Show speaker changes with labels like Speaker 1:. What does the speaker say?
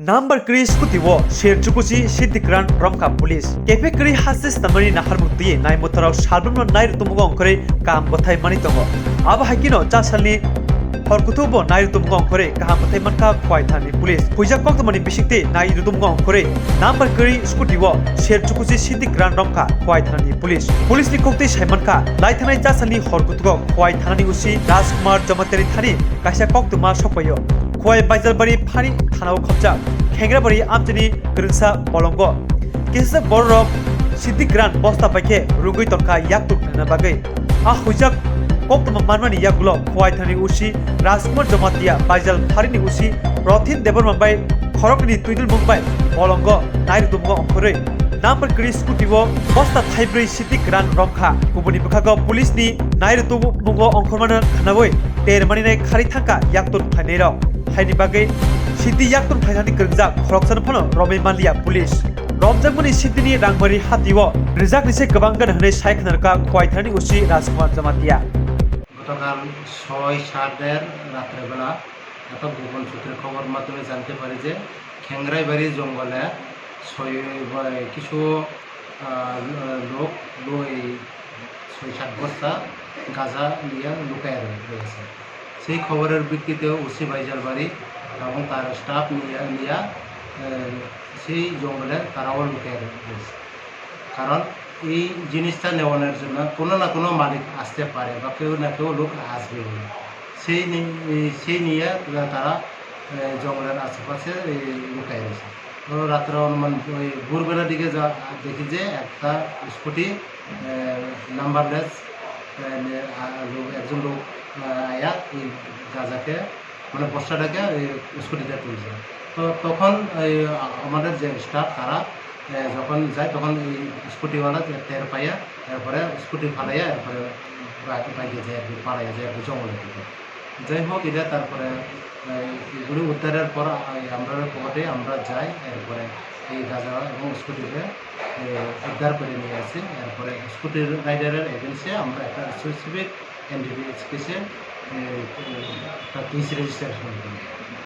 Speaker 1: Number kri skuti wo share chukuchi siddikran romka police kepe kri hasis tamari nahar mukti nai motarau salbumno nai tumugo onkore kam bothai mani tongo aba hakino chasalni horkutubo nai tumugo onkore kam bothai manka khwai thani police puja kok tamani bisikte nai tumugo onkore number kri skuti wo share chukuchi siddikran romka khwai thani police ni kokte saimanka lai thanai chasalni horkutugo khwai thani usi Rajkumar Jamateri thani kaisa kok tuma sopayo Khwai Baijalbari Phani Thanao Khopja Khengrabari Amjani Gringsa Bolongo Kisa Borok Siddikran Bosta Paike Rungui Tonka Yaktuk na bagai Hujak Koktuma Manmani Yakulo Khwai Thani Usi Rajkumar Jamatia Baijal Pharini Usi Rothin Debor Mumbai Khorokni Tuidul Mumbai Bolongo Nair Dumgo Onkore Number Chris Kutivo Bosta Thaibri Siddikran Romkha Kubuni Bukago Police ni Nair Dumgo Onkormana Khanawoi Termani Khari Thangka Yaktur Phanero Haini bagai Siti Yaktun Phaisani Gringjak Khoroksan Phano Romi Malia Police Romjangmani Sitini Rangbari Hatiwo Rijak Nise Gobangan Hane Saikhnarka Khwai Thani Usi Rajkumar Jamatia
Speaker 2: গতকাল ৬/৭ রাত্রেবেলা একটা গোপন সূত্রের খবর মাধ্যমে জানতে পারি যে খেংরাইবাড়ি জঙ্গলে কিছু লোক ৬-৭ বস্তা গাঁজা নিয়ে লুকায় রয়েছে সেই খবরের ভিত্তিতে ওসি বাইজালবাড়ি এবং তার স্টাফ নিয়ে সেই জঙ্গলে তারাও লুকায় রয়েছে কারণ এই জিনিসটা নেওয়ানোর জন্য কোনো না কোনো মালিক আসতে পারে বা কেউ না কেউ লোক আসবে বলে সেই নিয়ে তারা জঙ্গলের আশেপাশে লুকায় রয়েছে রাত্রে অনুমান ওই ভোরবেলার দিকে দেখি যে একটা স্কুটি নাম্বারলেস একজন লোক আয়া এই গাঁজাকে মানে বস্তাটাকে স্কুটিতে তুলছে তো তখন আমাদের যে স্টাফ তারা যখন যায় তখন এই স্কুটিওয়ালা টের পাইয়া এরপরে স্কুটি ফালাইয়া এরপরে বাইকে যায় আর কি পাড়াইয়া যায় আর কি জঙ্গলের দিকে যাই হোক এটা তারপরে এগুলি উদ্ধারের পর আমরা খবরে আমরা যাই এরপরে এই গাঁজা এবং স্কুটিকে উদ্ধার করে নিয়ে আসি এরপরে স্কুটির রাইডারের এজেন্সি আমরা একটা স্পেসিফিক এনডিপিএস কেসে একটা কেস রেজিস্ট্রেশন করি